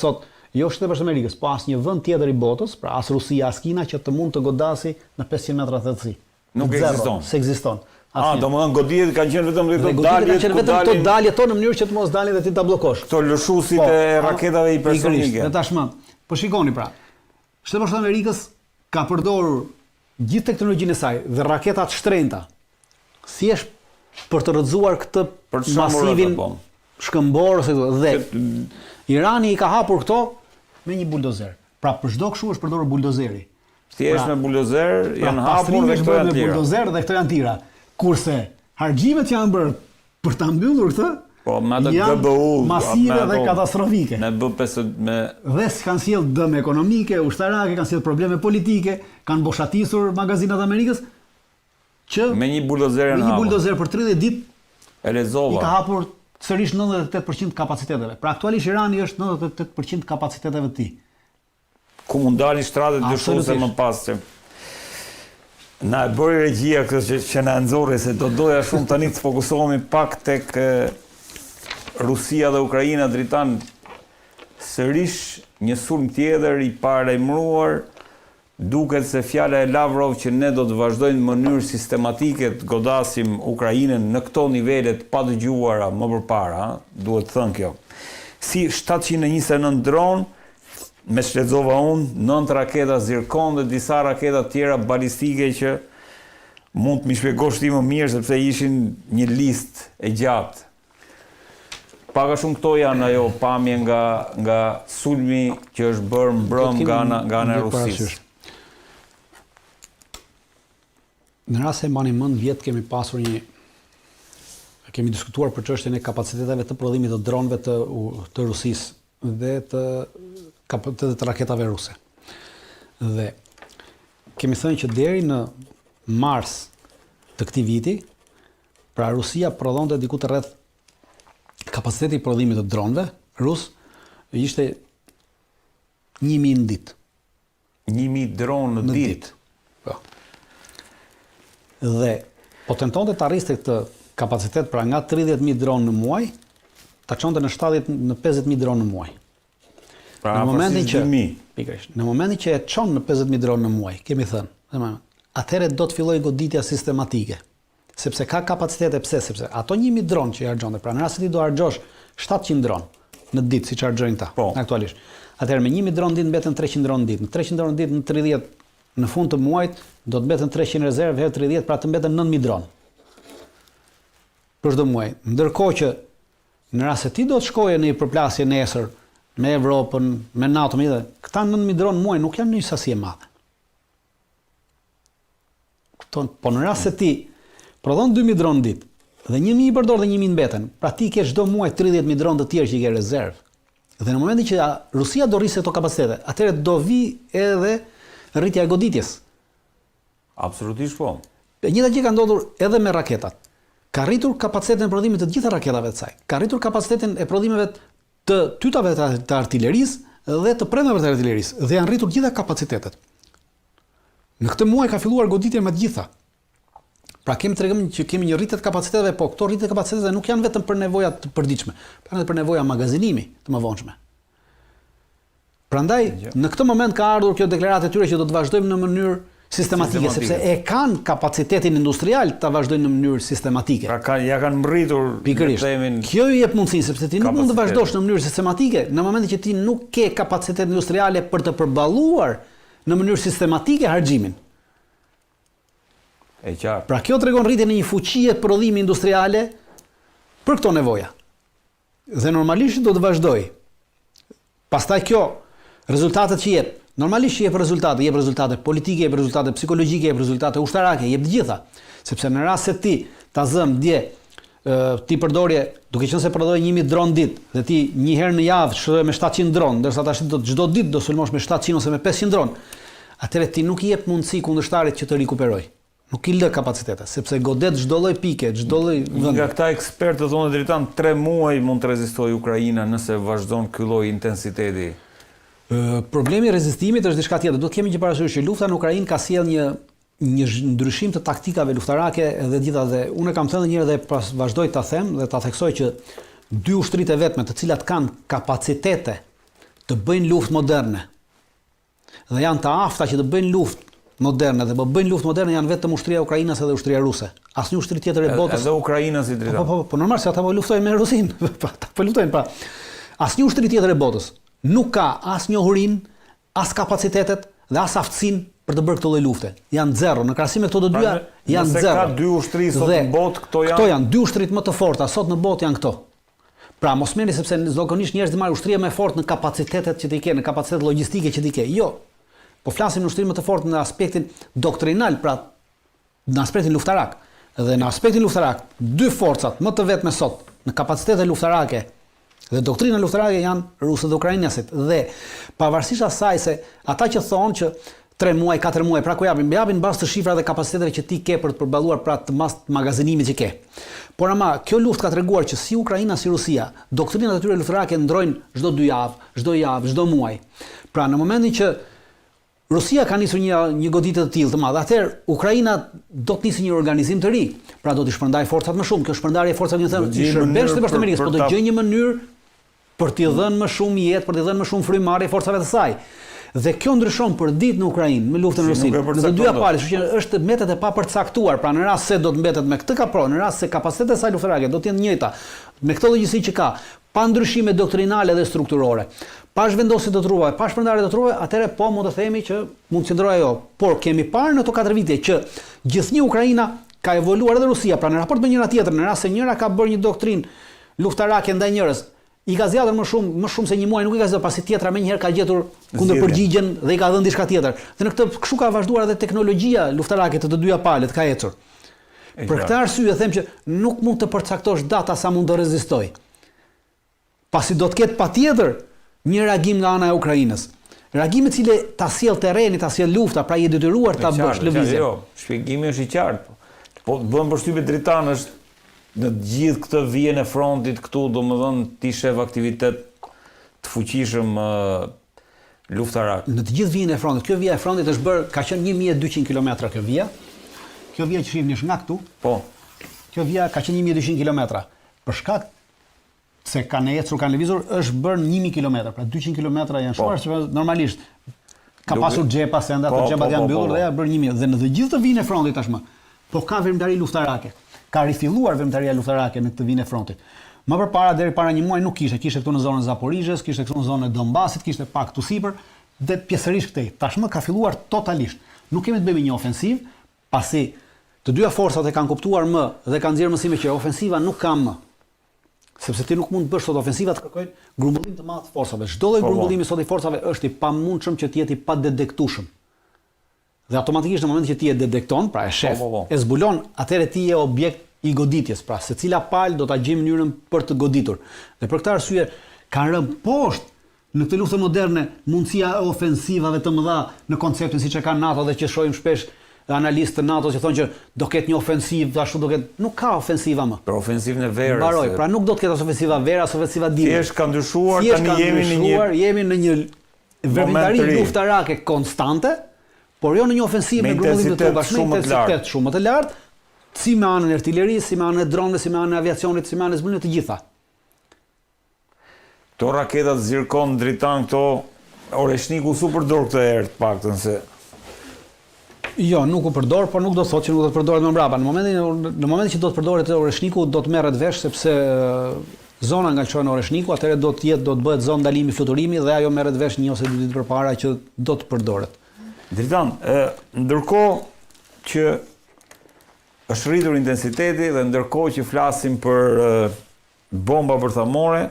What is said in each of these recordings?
sot jo shtepërisht Amerikës, po asnjë vend tjetër i botës, pra as Rusia, as Kina që të mund të godasi në 500 metra thellësi. Nuk ekziston. S'ekziston. Domethënë goditjet kanë qenë vetëm këto dalje tonë në mënyrë që të mos dalin dhe ti ta bllokosh. Këto lëshuesit e raketave hipersonike. Dhe tashmë, po shikoni pra. Shtepërisht Amerikës ka përdorur gjithë teknologjinë e saj dhe raketat shtrenjta. Thjesht për të rrëzuar këtë masivin shkëmbor dhe Irani i ka hapur këto me një buldozer. Pra për çdo kështu është përdorur buldozeri. Thjesht me buldozer janë hapur dhe këto janë tjera. Buldozer dhe këto janë tjera. Kurse harxhimet që janë bërë për ta mbyllur këtë, po me atë GBU masive dhe katastrofike. Dhe kanë sjell dëm ekonomike, ushtarake, kanë sjell probleme politike, kanë boshatisur magazinat e Amerikës që me një buldozer për 30 ditë e lexova. I ka hapur sërish 98% kapaciteteve. Pra aktualisht Irani është 98% kapaciteteve të tij. Ku mund dalin shtratet lëshuese më pas që na e bëri regjia këtë që na nxorri se do doja shumë tani të fokusohemi pak tek Rusia dhe Ukraina dritan sërish një sulm tjetër i paremruar. Duket se fjala e Lavrov që ne do të vazhdojmë në mënyrë sistematike të godasim Ukrainën në këto nivelet pa dëgjuara më përpara, duhet thënë kjo. Si 729 dron, me shlexova unë, 9 raketa Zirkon dhe disa raketa tjera balistike që mund të më shpjegosh ti më mirë sepse ishin një listë e gjatë. Paka shumë këto janë ajo pamje nga sulmi që është bërë mbrëm nga ana e Rusisë. Në rast se mbani mend vjet kemi diskutuar për çështjen e kapaciteteve të prodhimit të dronëve të Rusisë dhe të raketave ruse. Dhe kemi thënë që deri në mars të këtij viti, pra Rusia prodhonte diku të rreth kapaciteti i prodhimit të dronëve rus ishte 1000 në ditë. 1000 dronë në ditë. Po. Dhe po tentonte të arriste këtë kapacitet pra nga 30.000 dronë në muaj, ta çonte në 50.000 dronë në muaj. Pra në momentin që e çon në 50.000 dronë në muaj, kemi thënë, atëherë do të fillojë goditja sistematike. Sepse ka kapacitete, sepse ato 1000 dronë që i harxhonte, pra në rast se ti do harxhosh 700 dronë në ditë siç harxhojnë ta aktualisht. Atëherë me 1000 dronë në ditë mbeten 300 dronë në ditë. Në 300 dronë në ditë në 30 në fund të muajit do të mbeten 300 rezervë herë 30, pra të mbeten 9000 dronë. Për çdo muaj. Ndërkohë që në rast se ti do të shkoje në një përplasje nesër me Evropën, me NATO, këta 9000 dronë muaj nuk janë një sasi e madhe. Po në rast se ti prodhon 2000 dronë në ditë dhe 1000 i përdor dhe 1000 mbeten, pra ti ke çdo muaj 30.000 dronë të tjerë që i ke rezervë. Dhe në momentin që Rusia do rrisë këto kapacitete, atëherë do vi edhe rritja e goditjes. Absolutisht po. E njëjta gjë ka ndodhur edhe me raketat. Ka rritur kapacitetin e prodhimit të gjitha raketave të saj. Ka rritur kapacitetin e prodhimeve të tytave të artillerisë dhe të premtave të artillerisë dhe janë rritur gjitha kapacitetet. Në këtë muaj ka filluar goditja me të gjitha. Pra kemi tregëm që kemi një rritje të kapaciteteve, po këto rritje të kapaciteteve nuk janë vetëm për nevoja të përditshme, por edhe për nevoja magazinimi të mëvonshme. Prandaj në këtë moment ka ardhur kjo deklaratë e tyre që do të vazhdojmë në mënyrë sistematike, sepse e kanë kapacitetin industrial ta vazhdojnë në mënyrë sistematike. Pra ja kanë mbritur temin. Kjo i jep mundësinë sepse ti nuk mund të vazhdosh në mënyrë sistematike në momentin që ti nuk ke kapacitet industriale për të përballuar në mënyrë sistematike harxhimin. E qartë. Pra kjo tregon rritjen e një fuqie prodhimi industriale për këto nevoja. Dhe normalisht do të vazhdoj. Pastaj kjo rezultatet që jep, normalisht jep rezultate politike, jep rezultate psikologjike, jep rezultate ushtarake, jep të gjitha. Sepse në rast se ti ta zëm dje ti përdorje, duke qenë se përdorje 1000 dronë ditë dhe ti një herë në javë shëroj me 700 dronë, ndërsa tash çdo ditë do sulmosh me 700 ose me 500 dronë. Atëherë ti nuk i jep mundësi kundërshtarit që të rikuperojë. Nuk i lë kapacitete, sepse godet çdo lloj pike, çdo lloj vend. Nga këta ekspertë thonë drejtan 3 muaj mund të rezistojë Ukraina nëse vazhdon ky lloj intensiteti. Problemi i rezistimit është diçka tjetër. Do të kemi që parasysh që lufta në Ukrainë ka sjell një ndryshim të taktikave luftarake dhe gjithashtu unë kam thënë një herë dhe pas vazhdoj ta them dhe ta theksoj që dy ushtritë vetme të cilat kanë kapacitete të bëjnë luftë moderne. Dhe janë të afta që të bëjnë luftë moderne dhe bëjnë luftë moderne janë vetëm ushtria e Ukrainës edhe ushtria ruse. Asnjë ushtri tjetër e botës. Edhe Ukraina si drejta. Po normal se ata po luftojnë me Rusinë. Ata po luftojnë pra. Asnjë ushtri tjetër e botës nuk ka as njohurinë, as kapacitetet dhe as aftësinë për të bërë këtë lloj lufte. Janë zero. Në krahasim me këto të dyja janë zero. Ka dy ushtri sot në botë, këto janë dy ushtrit më të forta sot në botë janë këto. Pra mos mendni sepse zakonisht njerëzit marrin ushtria më e fortë në kapacitetet që ti ke, në kapacitet logjistike që ti ke. Jo. Po flasim në ushtrim më të fortë në aspektin doktrinal, pra në aspektin luftarak. Dhe në aspektin luftarak, dy forcat më të vetme sot në kapacitete luftarake dhe doktrina luftarake janë rusët dhe ukrainasit. Dhe pavarësisht asaj se ata që thonë që 3 muaj, 4 muaj, pra ku japin bazë të shifrave dhe kapaciteteve që ti ke për të përballuar pra të magazinimit që ke. Por ama kjo luftë ka treguar që si Ukraina si Rusia, doktrinat e tyre luftarake ndrojnë çdo 2 javë, çdo muaj. Pra në momentin që Rusia ka nisur një goditje të tillë të madhe, atëherë Ukraina do të nisë një organizim të ri. Pra do të shpërndajë forcat më shumë. Kjo shpërndarje e forcave i shërben Shtetet Amerikës, po do të gjejë një mënyrë për t'i dhënë më shumë jetë, për t'i dhënë më shumë frymarrje forcave të saj. Dhe kjo ndryshon për ditë në Ukrainë me luftën në Rusi. Në të dyja palët, kështu që është mbetet e papërcaktuar, pra në rast se do të mbetet me këtë kapro, në rast se kapacitetet e saj luftarake do të jenë të njëjta, me këtë logjikë që ka, pa ndryshime doktrinale dhe strukturore, pa zhvendosje të trupave, pa shpërndarje të trupave, atëherë po mund të themi që mund të qëndrojë ajo. Por kemi parë në ato 4 vite që gjithnjë Ukraina ka evoluar edhe Rusia, pra në raport me njëra tjetrën, në rast se njëra ka bërë një doktrinë luftarake ndaj njërës, i ka zgjatur më shumë se një muaj, nuk i ka zgjatur, pasi tjetra menjëherë ka gjetur kundërpërgjigjen dhe i ka dhënë diçka tjetër. Dhe në këtë kështu ka vazhduar edhe teknologjia luftarake të dyja palët ka ecur. Për këtë arsye them që nuk mund të përcaktosh data sa mund të rezistoj. Pasi do të ketë patjetër një reagim nga ana e Ukrainës. Reagimi i cili ta sjell terreni, ta sjell lufta, pra i detyruar ta bësh lëvizje. Jo, shpjegimi është i qartë. Po bën përshtypje dritan është në gjithë këtë vijën e frontit këtu, domethënë ti shef aktivitet të fuqishëm luftarak. Në të gjithë vijën e frontit, kjo vija e frontit është bërë, ka qenë 1200 kilometra kjo vija. Kjo vija që shihni nga këtu. Po. Kjo vija ka qenë 1200 kilometra. Për shkak se kanë ecur, kanë lëvizur, është bërë 1000 kilometra, pra 200 kilometra janë shkuar, sepse normalisht ka pasur xhepa se enda ato xhepat janë mbyllur dhe ja bërë 1000. Dhe në të gjithë të vijën e frontit tashmë, po ka vëmendari luftarake. Ka rifilluar vëmendëria luftarake në këtë vijën e frontit. Më përpara deri para një muaji nuk kishte këtu në zonën e Zaporizhës, kishte këtu në zonën e Donbasit, kishte pak këtu sipër dhe pjesërisht këtej. Tashmë ka filluar totalisht. Nuk kemi të bëjmë një ofensiv, pasi të dyja forcat e kanë kuptuar më dhe kanë nxjerrë mësime që ofensiva nuk ka më. Sepse ti nuk mund të bësh sot ofensiva të kërkojnë grumbullim të madh të forcave. Çdo lloj grumbullimi sot i forcave është i pamundshëm që të jetë i padetektueshëm. Dhe automatikisht në momentin që ti e detekton, pra e shef, e zbulon, atëherë ti je objekt i goditjes, pra secila palë do ta gjejë mënyrën për të goditur. Dhe për këtë arsye ka rënë poshtë në këtë luftë moderne mundësia e ofensivave të mëdha në konceptin siç e ka NATO dhe që shohim shpesh analistë të NATO që thonë që do ketë një ofensivë, ashtu do ketë, nuk ka ofensiva më. Për ofensivën e verës. Mbaroj, pra nuk do të ketë as ofensiva vera, as ofensiva dimër. Thjesht ka ndryshuar, tani jemi në një vëmendari luftarake konstante. Por jo në një ofensivë me grumbullim të bashkëpunimit me intensitet shumë më të lartë, si me anën e artillerisë, si me anën e dronëve, si me anën e aviacionit, si me anën e zbulimit të gjitha. Këto raketat zirkon dritan këto Oreshniku su përdor këtë herë të paktën se jo, nuk u përdor, por nuk do të thotë që nuk do të përdoret më mbrapa. Në momentin që do të përdoret Oreshniku, do të merret vesh sepse zona nga çon Oreshniku, atëherë do të bëhet zonë ndalimi fluturimi dhe ajo merret vesh një ose dy ditë përpara që do të përdoret. Dritan, ndërkohë që është rritur intensiteti dhe ndërkohë që flasim për bomba bërthamore,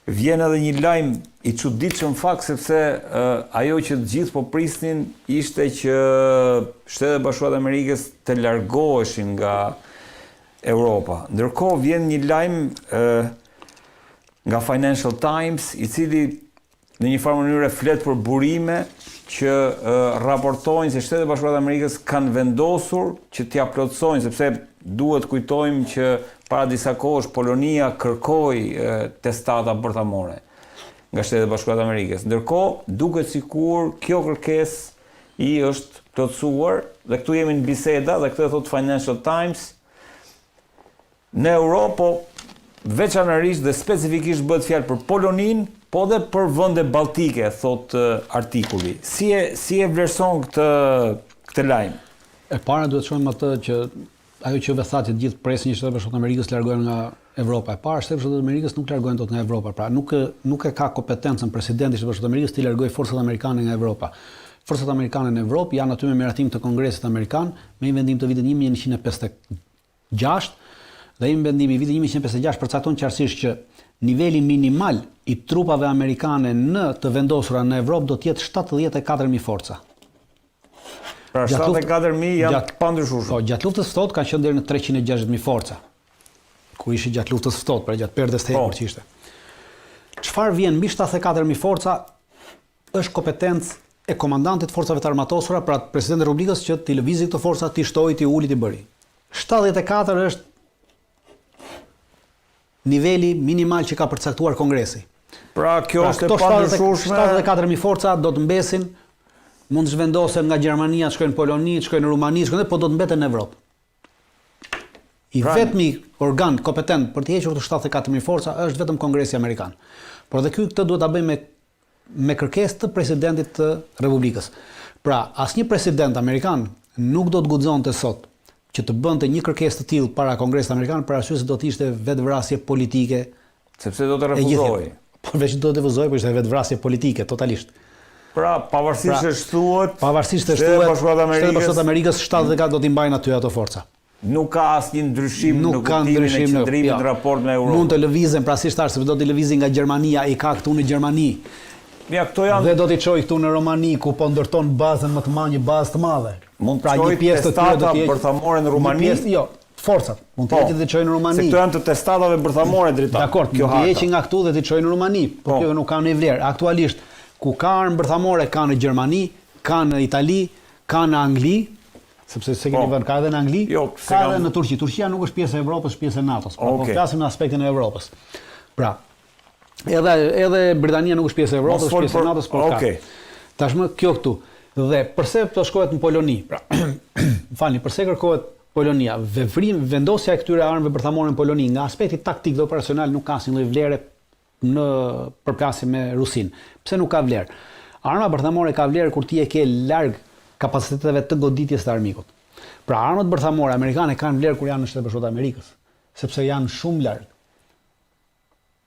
vjen edhe një lajm i çuditshëm fakt sepse ajo që të gjithë po prisnin ishte që Shtetet e Bashkuara të Amerikës të largoheshin nga Europa. Ndërkohë vjen një lajm nga Financial Times i cili në një farë mënyrë flet për burime që raportojnë se Shtetet e Bashkuara të Amerikës kanë vendosur që t'ia plotësojnë, sepse duhet kujtojmë që para disa kohësh Polonia kërkoi testata bërthamore nga Shtetet e Bashkuara të Amerikës. Ndërkohë, duket sikur kjo kërkesë i është plotësuar dhe këtu jemi në biseda dhe këtë e thot Financial Times. Në Europë, veçanërisht dhe specifikisht bëhet fjalë për Poloninë, Po dhe për vende baltike, thot artikulli. Si e vlerëson këtë lajm? E para duhet shohim atë që ajo që vethat që gjithë presin që Shtetet Bashkuara të Amerikës largohen nga Evropa. E para, Shtetet Bashkuara të Amerikës nuk largohen dot nga Evropa. Pra nuk e ka kompetencën presidenti i Shtetit Bashkuar të Amerikës të largojë forcat amerikane nga Evropa. Forcat amerikane në Evropë janë aty me miratim të Kongresit Amerikan, me një vendim të vitit 1956 dhe një vendim i vitit 1956 përcakton qartësisht që niveli minimal i trupave amerikane në të vendosura në Evropë do të jetë 74.000 forca. Pra 74.000 janë pandryshueshme. Po, gjatë luftës së ftohtë kanë qenë deri në 360.000 forca. Kur ishi gjatë luftës së ftohtë, pra gjatë perdes të hekur që ishte. Çfarë vjen mbi 74.000 forca është kompetencë e komandantit të forcave të armatosura, pra presidentit e Republikës që t'i lëvizë këto forca, t'i shtojë, t'i uli, t'i bëri. 74 është niveli minimal që ka përcaktuar Kongresi. Pra kjo është e pandryshueshme. 74.000 forca do të mbesin, mund të zhvendosen nga Gjermania, të shkojnë në Poloni, të shkojnë në Rumani, po do të mbeten në Evropë. Vetmi organ kompetent për të hequr këto 74.000 forca është vetëm Kongresi Amerikan. Por dhe këtë duhet ta bëjmë me kërkesë të presidentit të Republikës. Pra, asnjë president amerikan nuk do të guxonte sot që të bënte një kërkesë të tillë para Kongresit Amerikan për arsye se do të ishte vetvrasje politike, sepse do të refuzojë. Po veç do të refuzojë, por ishte vetvrasje politike totalisht. Pra, pavarësisht se shtuhet, Shtetet Bashkuara të Amerikës 74 do t'i mbajnë aty ato forca. Nuk ka asnjë ndryshim në kuptimin e qëndrimit në raport me Europën. Mund të lëvizën, pra si shtash, sepse do t'i lëvizin nga Gjermania, i ka këtu në Gjermani. Ja, këto janë. Dhe do t'i çojë këtu në Romani, ku po ndërton bazën më të madhe, një bazë të madhe. Mund të çojë pjesë të tjera bërthamore në Rumani. Jo, forcat. Mund të heqë dhe çojë në Rumani. Se këto janë të testatave bërthamore drita. Dakor, kjo heqin nga këtu dhe t'i çojë në Rumani, por kjo nuk ka në vlerë. Aktualisht, ku ka armë bërthamore ka në Gjermani, ka në Itali, ka në Angli, sepse se keni vënë ka edhe në Angli, ka edhe në Turqi. Turqia nuk është pjesë e Evropës, pjesë e NATO-s. Po flasim në aspektin e Evropës. Pra, edhe Britania nuk është pjesë e Evropës, pjesë e NATO-s, por ka. Tashmë kjo këtu. Dhe përse të shkohet në Poloni? Pra, përse kërkohet Polonia? Vendosja e këtyre armëve bërthamore në Poloni nga aspekti taktik dhe operacional nuk ka asnjë lloj vlere në përplasje me Rusin. Pse nuk ka vlerë? Arma bërthamore ka vlerë kur ti e ke larg kapaciteteve të goditjes të armikut. Pra armët bërthamore amerikane kanë vlerë kur janë në Shtetet Bashkuara të Amerikës, sepse janë shumë larg.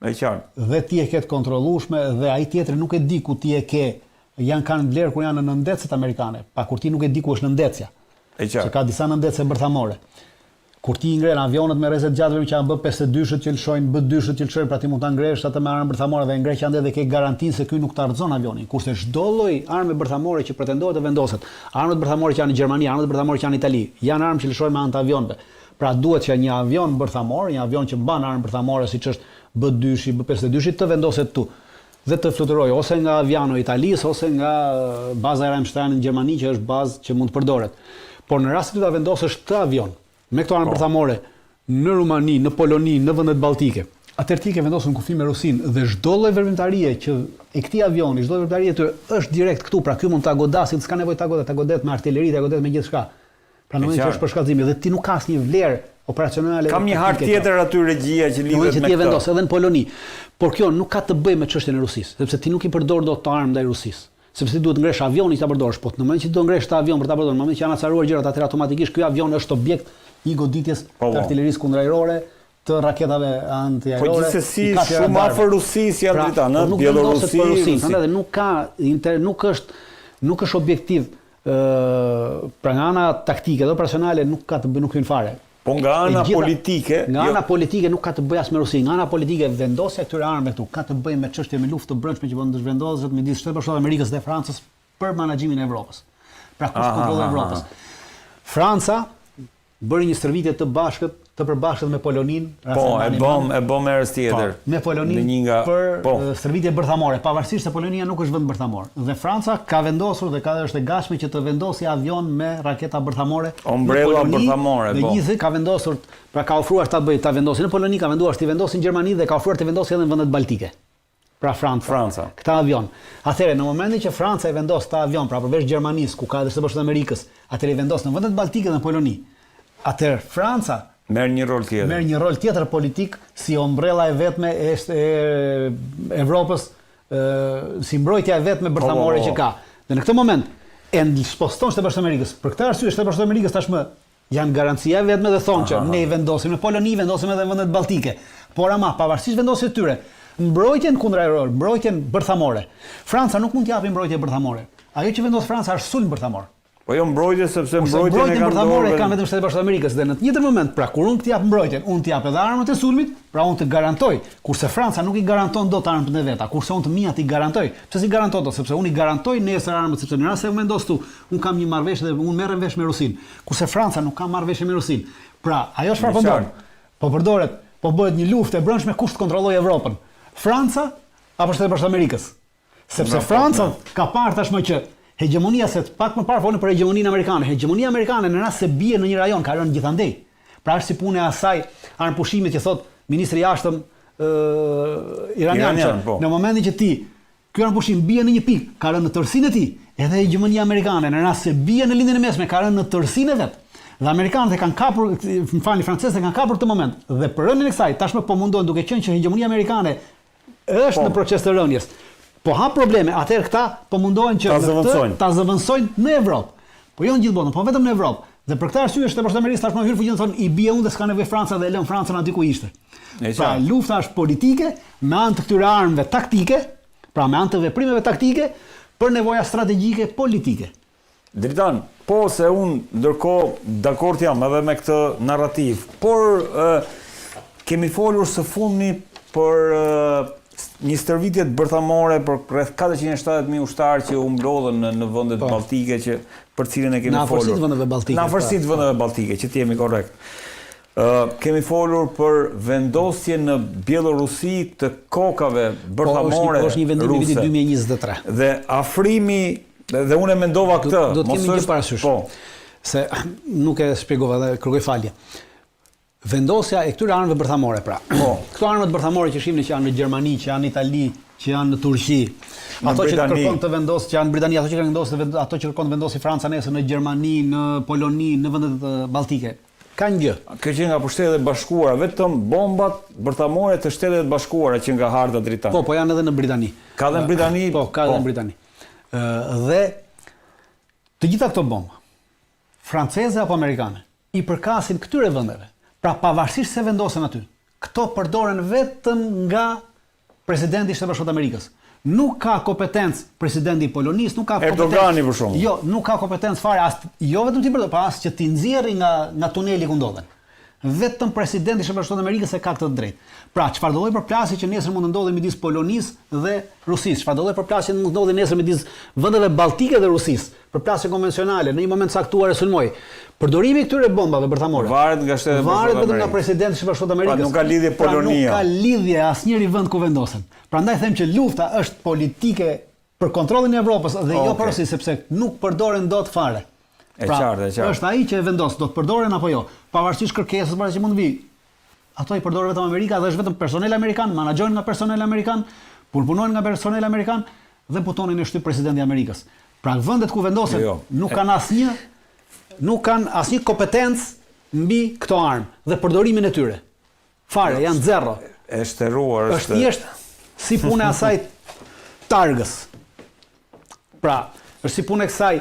E qartë. Dhe ti e ke të kontrollueshme dhe ai tjetri nuk e di ku ti e ke. Kanë vlerë kur janë në nëndecet amerikane, pa kur ti nuk e di ku është nëndecja. E qartë. Se ka disa nëndece bërthamore. Kur ti ngren avionet me rrezet gjatëve që janë B-52-shët që lëshojnë, B-2-shët që lëshojnë, pra ti mund ta ngresh atë me armë bërthamore dhe ngresh ande dhe ke garantinë se ky nuk ta rrezon avionin. Kurse çdo lloj armë bërthamore që pretendohet të vendoset, armët bërthamore që janë në Gjermani, armët bërthamore që janë në Itali, janë armë që lëshojnë me anë të avionëve. Pra duhet që një avion bërthamor, një avion që mban armë bërthamore siç është B-2-shi, B-52-shi të vendoset tu dhe të fluturojë ose nga aviano i Italisë ose nga baza e Ramstein në Gjermani që është bazë që mund të përdoret. Por në rast se ta vendosësh këtë avion me këto armë bërthamore në Rumani, në Poloni, në vendet balltike, atëherë ti ke vendosur në kufi me Rusin dhe çdo lloj veprimtarie që e këtij avioni, çdo veprimtarie të është direkt këtu, pra ky mund ta godasë, s'ka nevojë ta godet me artilleri, ta godet me gjithçka. Pra në moment që është për shkallëzim dhe ti nuk ka asnjë vlerë operacionale. Kam një hartë tjetër aty regjia që lidhet me këtë. Ti e vendos edhe në Poloni. Por kjo nuk ka të bëjë me çështjen e Rusisë, sepse ti nuk i përdor dot të armë ndaj Rusisë. Sepse ti duhet ngresh avionin që ta përdorësh, po në moment që do ngresh të avion për ta përdorur, në moment që janë acaruar gjërat, atëherë automatikisht ky avion është objekt i goditjes të artillerisë kundërajrore, të raketave antiaerore. Po gjithsesi shumë afër Rusisë janë drita, në Bielorusi. Prandaj nuk është objektiv pra nga ana taktike dhe operacionale nuk ka të bëjë, nuk hyn fare. Po nga ana politike, ana politike nuk ka të bëjë as me Rusinë. Nga ana politike vendosja e këtyre armëve këtu ka të bëjë me çështje me luftë të brendshme që do të zhvendoset midis Shtetit Bashkuar të Amerikës dhe Francës për menaxhimin e Evropës. Pra kush kontrollon Evropën? Franca bëri një stërvitje të përbashkët me Polonin. Po, e bëm herës tjetër. Me Polonin për stërvitje bërthamore, pavarësisht se Polonia nuk është vend bërthamor. Dhe Franca ka vendosur dhe është e gatshme që të vendosë avion me raketa bërthamore. Ombrella bërthamore, po. Dhe gjithë ka vendosur, pra ka ofruar ta vendosë në Poloni, ka vendosur të vendosë në Gjermani dhe ka ofruar të vendosë edhe në vendet baltike. Pra Franca. Këta avion. Atëherë në momentin që Franca e vendos ta avion, pra përveç Gjermanisë, ku ka edhe Shtetet Bashkuara të Amerikës, atëherë i vendos në vendet baltike dhe në Poloni. Atëherë Franca merr një rol tjetër politik si ombrella e vetme e Evropës si mbrojtja e vetme bërthamore që ka. Dhe në këtë moment e sposton Shtetet Bashkuara të Amerikës. Për këtë arsye Shtetet Bashkuara të Amerikës tashmë janë garancia e vetme dhe thonë që ne i vendosim në Poloni, vendosim edhe në vendet baltike. Por ama pavarësisht vendosjes së tyre, mbrojtjen kundër aeror, mbrojtjen bërthamore. Franca nuk mund t'japi mbrojtje bërthamore. Ajo që vendos Franca është sulm bërthamor. Po jo mbrojtje sepse mbrojtjen e kanë bërthamore kanë vetëm Shtetet Bashkuara të Amerikës dhe në të njëjtën moment, pra kur unë të jap mbrojtjen, unë të jap edhe armët e sulmit, pra unë të garantoj, kurse Franca nuk i garanton dot armët e veta, kurse unë të mijat i garantoj. Pse si garanton dot? Sepse unë i garantoj nesër armët, sepse në rast se u mendos tu, unë kam një marrëveshje dhe unë merrem vesh me Rusin. Kurse Franca nuk ka marrëveshje me Rusin. Pra, ajo çfarë po bën? Po përdoret, po bëhet një luftë e brendshme kush të kontrollojë Evropën. Franca apo Shtetet Bashkuara të Amerikës? Sepse Franca ka parë tashmë që hegemonia, se pak më parë folën për hegemoninë amerikane. Hegemonia amerikane në rast se bie në një rajon ka rënë gjithandej. Pra është si puna e asaj armpushimit që thot ministri i jashtëm iranian që në momentin që ky armpushim bie në një pikë, ka rënë në tërsinë e tij, edhe hegemonia amerikane në rast se bie në lindjen e mesme ka rënë në tërsinë e vet. Dhe amerikanët e kanë kapur, francezët e kanë kapur këtë moment. Dhe për rënien e kësaj, tashmë po mundohen duke qenë që hegemonia amerikane është në proces të rënies. Po ha probleme, atëherë këta po mundohen që ta zëvendësojnë në Evropë. Po jo në gjithë botën, po vetëm në Evropë. Dhe për këtë arsye Shtetet Bashkuara të Amerikës tashmë hyn fuqinë thonë i bie unë dhe s'ka nevojë Franca dhe lën Francën aty ku ishte. Pra lufta është politike me anë të këtyre armëve taktike, pra me anë të veprimeve taktike për nevoja strategjike politike. Dritan, po se unë ndërkohë dakord jam edhe me këtë narrativ, por kemi folur së fundmi për një stërvitje bërthamore për rreth 470.000 ushtarë që u mblodhen në vendet baltike që për cilën e kemi folur. Në afërsitë të vendeve balltike, që të jemi korrekt. Kemi folur për vendosje në Bielorusi të kokave bërthamore ruse. Është një vendim i vitit 2023. Dhe afrimi, dhe unë e mendova këtë. Do të kemi një parasysh. Se nuk e shpjegova dhe kërkoj falje. Vendosja e këtyre armëve bërthamore, pra. Këto armët bërthamore që shihni që janë në Gjermani, që janë në Itali, që janë në Turqi, ato që kërkon të vendosë, që janë në Britani, ato që kërkon të vendosë Franca nesër në Gjermani, në Poloni, në vendet balltike. Ka një gjë. Kjo që nga Shtetet e Bashkuara, vetëm bombat bërthamore të Shtetet e Bashkuara që nga harta dritan. Po janë edhe në Britani. Ka edhe në Britani? Po, ka edhe në Britani. Dhe të gjitha këto bomba, franceze apo amerikane, i përkasin këtyre vendeve. Pra pavarësisht se vendosen aty, këto përdoren vetëm nga presidenti i Shtetit Bashkuar të Amerikës. Nuk ka kompetencë presidenti i Polonisë, nuk ka Erdogani për shkak. Jo, nuk ka kompetencë fare jo vetëm ti përdor, as që ti nxjerrë nga tuneli ku ndodhen. Vetëm presidenti i Shtetit Bashkuar të Amerikës e ka këtë drejtë. Pra, çfarë do lloj përplasje që nesër mund të ndodhë midis Polonisë dhe Rusisë, çfarë do lloj përplasje mund të ndodhë nesër midis vendeve balltike dhe Rusisë, përplasje konvencionale në një moment caktuar e sulmoj. Përdorimi i këtyre bombave bërthamore varet nga Shtetet e Bashkuara të Amerikës. Varet vetëm nga presidenti i Shtetit Bashkuar të Amerikës. Pra nuk ka lidhje Polonia. Nuk ka lidhje asnjëri vend ku vendosen. Prandaj them që lufta është politike për kontrollin e Evropës dhe jo për Rusinë, sepse nuk përdoren dot fare. Pra, është ai që e vendos, do të përdoren apo jo, pavarësisht kërkesës para që mund të vi. Ato i përdor vetëm Amerika dhe është vetëm personel amerikan, menaxhohen nga personel amerikan, punojnë nga personel amerikan dhe butonin e shtyp presidenti i Amerikës. Pra vendet ku vendosen nuk kanë asnjë kompetencë mbi këto armë dhe përdorimin e tyre. Fare, janë zero. E shtëruar është thjesht si puna e asaj targës. Pra, është si puna e kësaj